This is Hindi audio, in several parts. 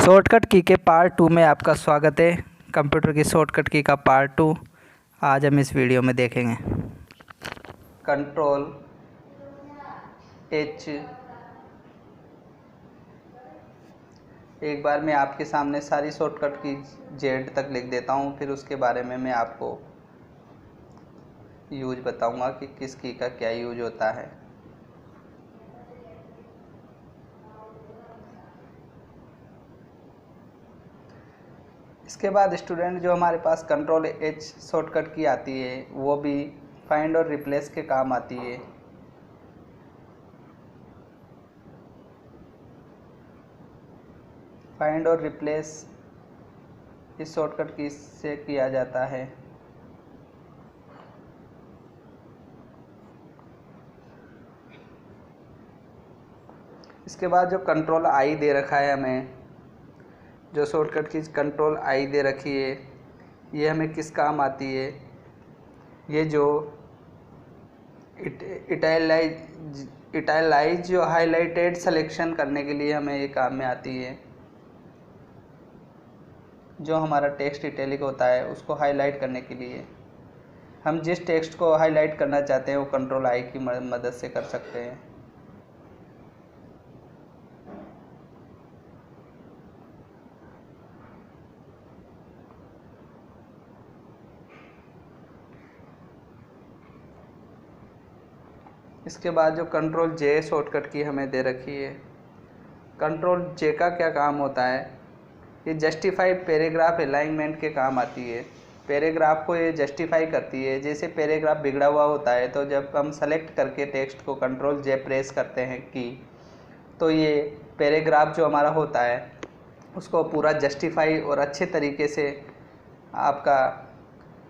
शॉर्टकट की के पार्ट 2 में आपका स्वागत है। कंप्यूटर की शॉर्टकट की का पार्ट 2 आज हम इस वीडियो में देखेंगे। Control H। एक बार मैं आपके सामने सारी शॉर्टकट की Z तक लिख देता हूँ, फिर उसके बारे में मैं आपको यूज बताऊँगा कि किस की का क्या यूज होता है। इसके बाद स्टूडेंट जो हमारे पास कंट्रोल H शॉर्टकट की आती है वो भी फाइंड और रिप्लेस के काम आती है। फाइंड और रिप्लेस इस शॉर्टकट की से किया जाता है। इसके बाद जो कंट्रोल I दे रखा है, हमें जो शॉर्टकट की कंट्रोल I दे रखी है ये हमें किस काम आती है। ये जो इटैलाइज जो हाईलाइटेड सिलेक्शन करने के लिए हमें ये काम में आती है। जो हमारा टेक्स्ट इटैलिक होता है उसको हाईलाइट करने के लिए हम जिस टेक्स्ट को हाईलाइट करना चाहते हैं वो कंट्रोल I की मदद से कर सकते हैं। इसके बाद जो कंट्रोल J शॉर्टकट की हमें दे रखी है, कंट्रोल J का क्या काम होता है। ये जस्टिफाई पैराग्राफ अलाइनमेंट के काम आती है। पैराग्राफ को ये जस्टिफाई करती है। जैसे पैराग्राफ बिगड़ा हुआ होता है तो जब हम सेलेक्ट करके टेक्स्ट को कंट्रोल J प्रेस करते हैं की, तो ये पैराग्राफ जो हमारा होता है उसको पूरा जस्टिफाई और अच्छे तरीके से आपका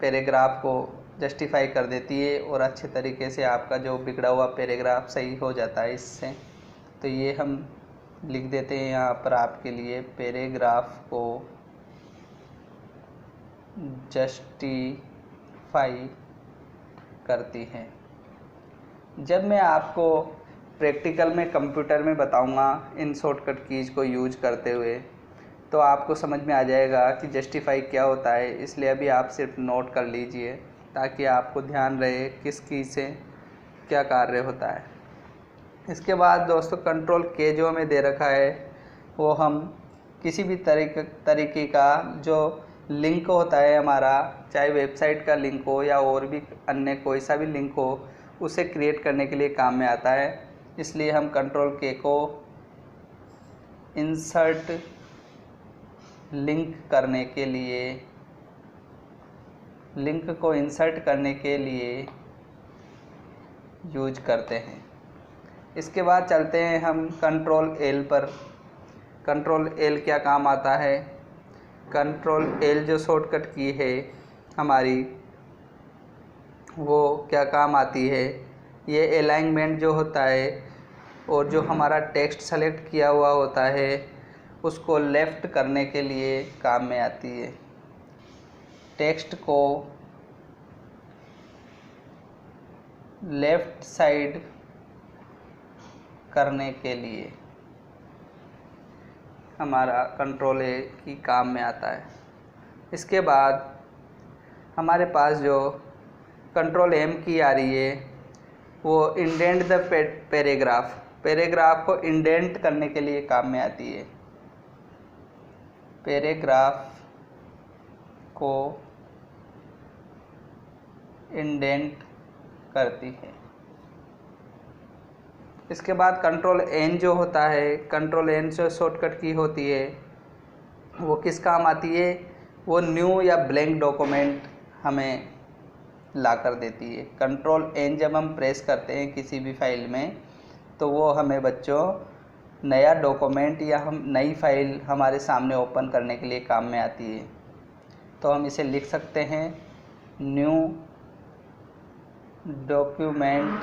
पैराग्राफ को जस्टिफाई कर देती है और अच्छे तरीके से आपका जो बिगड़ा हुआ पैराग्राफ सही हो जाता है इससे। तो ये हम लिख देते हैं यहाँ पर आपके लिए, पैराग्राफ को जस्टिफाई करती है। जब मैं आपको प्रैक्टिकल में कंप्यूटर में बताऊँगा इन शॉर्टकट कीज को यूज करते हुए, तो आपको समझ में आ जाएगा कि जस्टिफाई क्या होता है। इसलिए अभी आप सिर्फ नोट कर लीजिए ताकि आपको ध्यान रहे किस की से क्या कार्य होता है। इसके बाद दोस्तों कंट्रोल K जो हमें दे रखा है वो हम किसी भी तरीके का जो लिंक होता है हमारा, चाहे वेबसाइट का लिंक हो या और भी अन्य कोई सा भी लिंक हो, उसे क्रिएट करने के लिए काम में आता है। इसलिए हम कंट्रोल K को इंसर्ट लिंक करने के लिए यूज करते हैं। इसके बाद चलते हैं हम कंट्रोल L पर। कंट्रोल L क्या काम आता है। कंट्रोल L जो शॉर्टकट की है हमारी वो क्या काम आती है। ये अलाइनमेंट जो होता है और जो हमारा टेक्स्ट सेलेक्ट किया हुआ होता है उसको लेफ़्ट करने के लिए काम में आती है। टेक्स्ट को लेफ़्ट साइड करने के लिए हमारा कंट्रोल A की काम में आता है। इसके बाद हमारे पास जो कंट्रोल M की आ रही है वो इंडेंट द पैराग्राफ को इंडेंट करने के लिए काम में आती है। पैराग्राफ को इंडेंट करती है। इसके बाद कंट्रोल N जो होता है, कंट्रोल N जो शॉर्टकट की होती है वो किस काम आती है। वो न्यू या ब्लैंक डॉक्यूमेंट हमें ला कर देती है। कंट्रोल N जब हम प्रेस करते हैं किसी भी फाइल में तो वो हमें बच्चों नया डॉक्यूमेंट या हम नई फाइल हमारे सामने ओपन करने के लिए काम में आती है। तो हम इसे लिख सकते हैं, न्यू डॉक्यूमेंट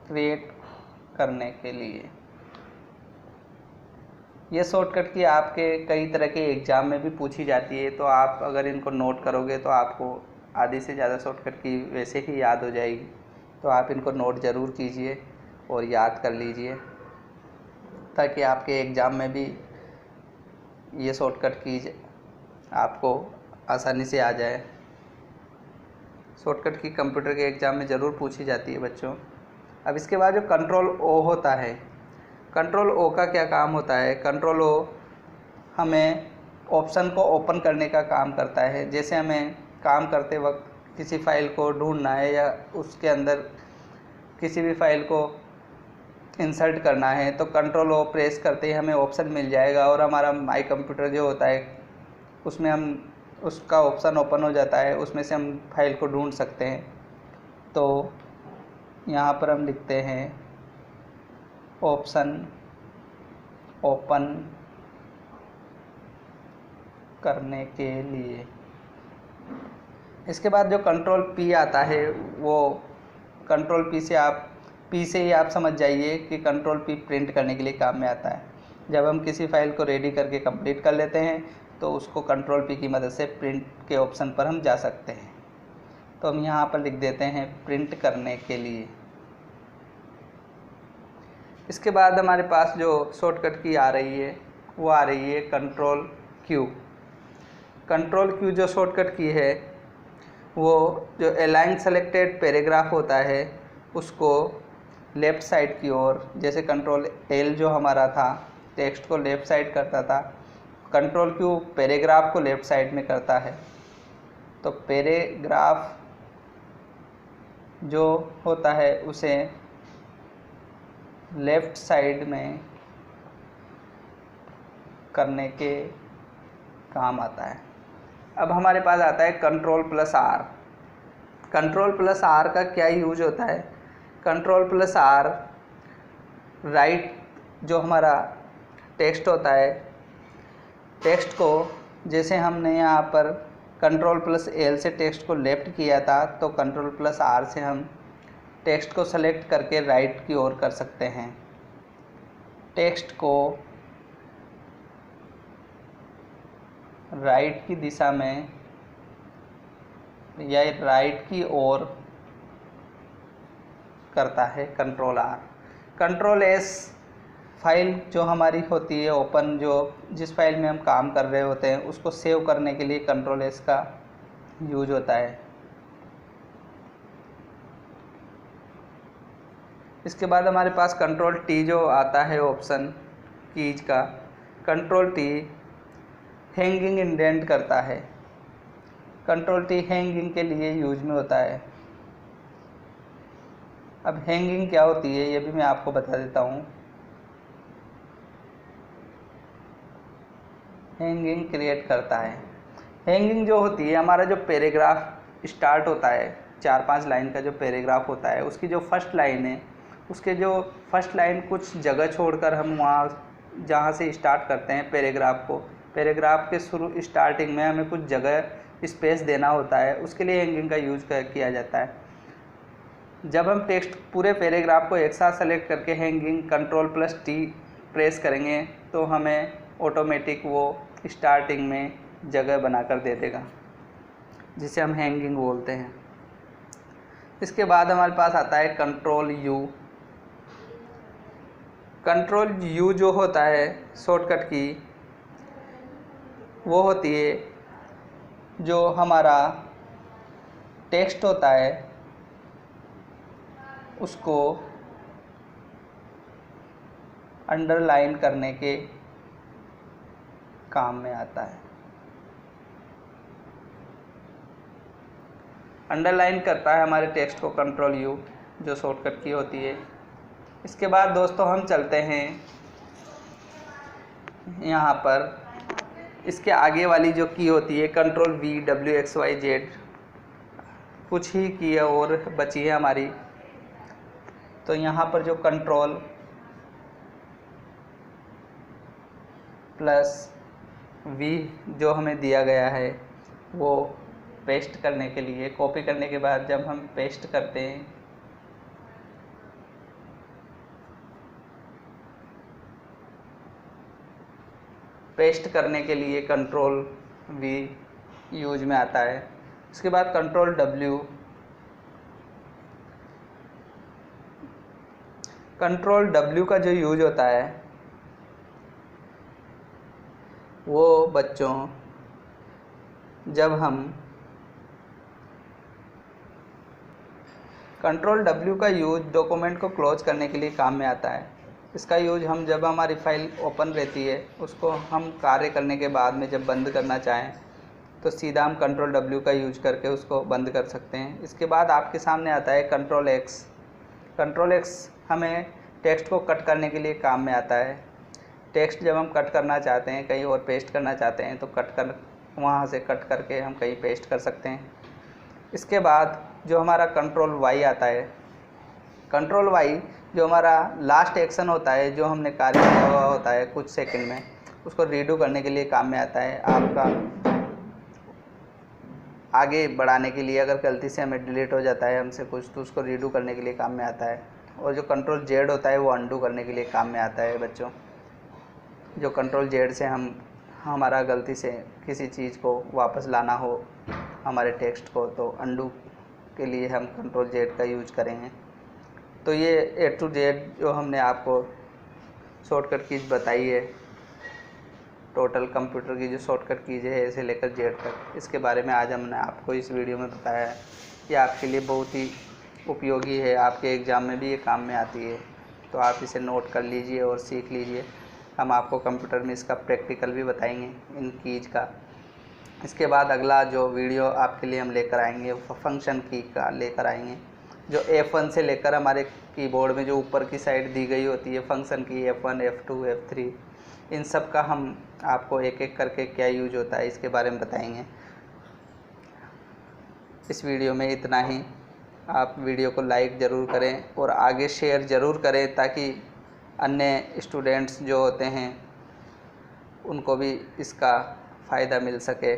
क्रिएट करने के लिए। ये शॉर्टकट की आपके कई तरह के एग्ज़ाम में भी पूछी जाती है, तो आप अगर इनको नोट करोगे तो आपको आधी से ज़्यादा शॉर्टकट की वैसे ही याद हो जाएगी। तो आप इनको नोट ज़रूर कीजिए और याद कर लीजिए ताकि आपके एग्ज़ाम में भी ये शॉर्टकट कीज आपको आसानी से आ जाए। शॉर्टकट की कंप्यूटर के एग्ज़ाम में ज़रूर पूछी जाती है बच्चों। अब इसके बाद जो कंट्रोल ओ होता है, कंट्रोल ओ का क्या काम होता है? कंट्रोल ओ हमें ऑप्शन को ओपन करने का काम करता है। जैसे हमें काम करते वक्त किसी फाइल को ढूंढना है या उसके अंदर किसी भी फाइल को इंसर्ट करना है, तो कंट्रोल ओ प्रेस करते ही हमें ऑप्शन मिल जाएगा और हमारा माई कंप्यूटर जो होता है उसमें हम उसका ऑप्शन ओपन हो जाता है, उसमें से हम फाइल को ढूंढ सकते हैं। तो यहाँ पर हम लिखते हैं ऑप्शन ओपन करने के लिए। इसके बाद जो कंट्रोल पी आता है, वो कंट्रोल पी से ही आप समझ जाइए कि कंट्रोल पी प्रिंट करने के लिए काम में आता है। जब हम किसी फाइल को रेडी करके कंप्लीट कर लेते हैं तो उसको कंट्रोल पी की मदद से प्रिंट के ऑप्शन पर हम जा सकते हैं। तो हम यहाँ पर लिख देते हैं प्रिंट करने के लिए। इसके बाद हमारे पास जो शॉर्टकट की आ रही है वो आ रही है कंट्रोल क्यू। कंट्रोल क्यू जो शॉर्टकट की है वो जो अलाइन सेलेक्टेड पैराग्राफ होता है उसको लेफ़्ट साइड की ओर, जैसे कंट्रोल एल जो हमारा था टेक्स्ट को लेफ़्ट साइड करता था, कंट्रोल क्यू पैराग्राफ को लेफ़्ट साइड में करता है। तो पैराग्राफ जो होता है उसे लेफ़्ट साइड में करने के काम आता है। अब हमारे पास आता है control plus R. Control plus R का क्या यूज होता है? कंट्रोल प्लस आर राइट जो हमारा टेक्स्ट होता है, टेक्स्ट को जैसे हमने यहाँ पर कंट्रोल प्लस एल से टेक्स्ट को लेफ़्ट किया था, तो कंट्रोल प्लस आर से हम टेक्स्ट को सेलेक्ट करके राइट की ओर कर सकते हैं। टेक्स्ट को राइट की दिशा में या राइट की ओर करता है control R. Control S file जो हमारी होती है ओपन, जो जिस फाइल में हम काम कर रहे होते हैं उसको सेव करने के लिए कंट्रोल एस का यूज होता है। इसके बाद हमारे पास कंट्रोल टी जो आता है ऑप्शन कीज का। कंट्रोल टी हैंगिंग इंडेंट करता है। कंट्रोल टी हैंगिंग के लिए यूज में होता है। अब हैंगिंग क्या होती है ये भी मैं आपको बता देता हूँ। हैंगिंग क्रिएट करता है। हैंगिंग जो होती है, हमारा जो पैराग्राफ स्टार्ट होता है 4-5 लाइन का जो पैराग्राफ होता है, उसकी जो फर्स्ट लाइन है, उसके जो फर्स्ट लाइन कुछ जगह छोड़कर हम वहाँ जहाँ से स्टार्ट करते हैं पैराग्राफ को, पैराग्राफ के शुरू स्टार्टिंग में हमें कुछ जगह स्पेस देना होता है, उसके लिए हैंगिंग का यूज किया जाता है। जब हम टेक्स्ट पूरे पैराग्राफ को एक साथ सेलेक्ट करके hanging control plus T press करेंगे तो हमें ऑटोमेटिक वो स्टार्टिंग में जगह बनाकर दे देगा, जिसे हम हैंगिंग बोलते हैं। इसके बाद हमारे पास आता है कंट्रोल यू। कंट्रोल यू जो होता है शॉर्टकट की, वो होती है जो हमारा टेक्स्ट होता है उसको अंडरलाइन करने के काम में आता है। अंडरलाइन करता है हमारे टेक्स्ट को कंट्रोल यू, जो शॉर्टकट की होती है। इसके बाद दोस्तों हम चलते हैं यहाँ पर, इसके आगे वाली जो की होती है control V W X Y Z, कुछ ही की है और बची है हमारी। तो यहाँ पर जो कंट्रोल प्लस वी जो हमें दिया गया है वो पेस्ट करने के लिए, कॉपी करने के बाद जब हम पेस्ट करते हैं पेस्ट करने के लिए कंट्रोल वी यूज में आता है। इसके बाद कंट्रोल डब्ल्यू। कंट्रोल डब्ल्यू का जो यूज होता है वो बच्चों जब हम कंट्रोल W का यूज डॉक्यूमेंट को क्लोज करने के लिए काम में आता है। इसका यूज हम जब हमारी फाइल ओपन रहती है उसको हम कार्य करने के बाद में जब बंद करना चाहें तो सीधा हम कंट्रोल W का यूज करके उसको बंद कर सकते हैं। इसके बाद आपके सामने आता है कंट्रोल X। कंट्रोल X हमें टेक्स्ट को कट करने के लिए काम में आता है। टेक्स्ट जब हम कट करना चाहते हैं, कहीं और पेस्ट करना चाहते हैं तो वहाँ से कट करके हम कहीं पेस्ट कर सकते हैं। इसके बाद जो हमारा कंट्रोल Y आता है, कंट्रोल Y जो हमारा लास्ट एक्शन होता है, जो हमने कार्य किया हुआ होता है कुछ सेकंड में, उसको रीडू करने के लिए काम में आता है। आपका आगे बढ़ाने के लिए अगर गलती से हमें डिलीट हो जाता है हमसे कुछ तो उसको रीडू करने के लिए काम में आता है। और जो कंट्रोल Z होता है वो अंडू करने के लिए काम में आता है बच्चों। जो कंट्रोल Z से हमारा गलती से किसी चीज़ को वापस लाना हो हमारे टेक्स्ट को, तो अंडू के लिए हम कंट्रोल Z का यूज करेंगे। तो ये A to Z जो हमने आपको शॉर्टकट कीज बताई है, टोटल कंप्यूटर की जो शॉर्टकट कीज है A से लेकर Z तक, इसके बारे में आज हमने आपको इस वीडियो में बताया है। ये आपके लिए बहुत ही उपयोगी है, आपके एग्ज़ाम में भी ये काम में आती है, तो आप इसे नोट कर लीजिए और सीख लीजिए। हम आपको कंप्यूटर में इसका प्रैक्टिकल भी बताएंगे इन कीज का। इसके बाद अगला जो वीडियो आपके लिए हम लेकर आएंगे वो फंक्शन की का लेकर आएंगे, जो F1 से लेकर हमारे कीबोर्ड में जो ऊपर की साइड दी गई होती है फंक्शन की, F1, F2, F3, इन सब का हम आपको एक एक करके क्या यूज होता है इसके बारे में बताएंगे। इस वीडियो में इतना ही। आप वीडियो को लाइक ज़रूर करें और आगे शेयर ज़रूर करें ताकि अन्य स्टूडेंट्स जो होते हैं उनको भी इसका फ़ायदा मिल सके।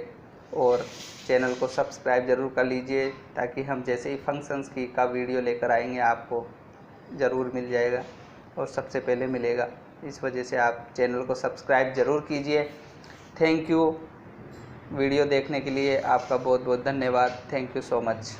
और चैनल को सब्सक्राइब ज़रूर कर लीजिए ताकि हम जैसे ही फंक्शंस की का वीडियो लेकर आएंगे आपको ज़रूर मिल जाएगा और सबसे पहले मिलेगा। इस वजह से आप चैनल को सब्सक्राइब ज़रूर कीजिए। Thank you. वीडियो देखने के लिए आपका बहुत बहुत धन्यवाद। Thank you so much.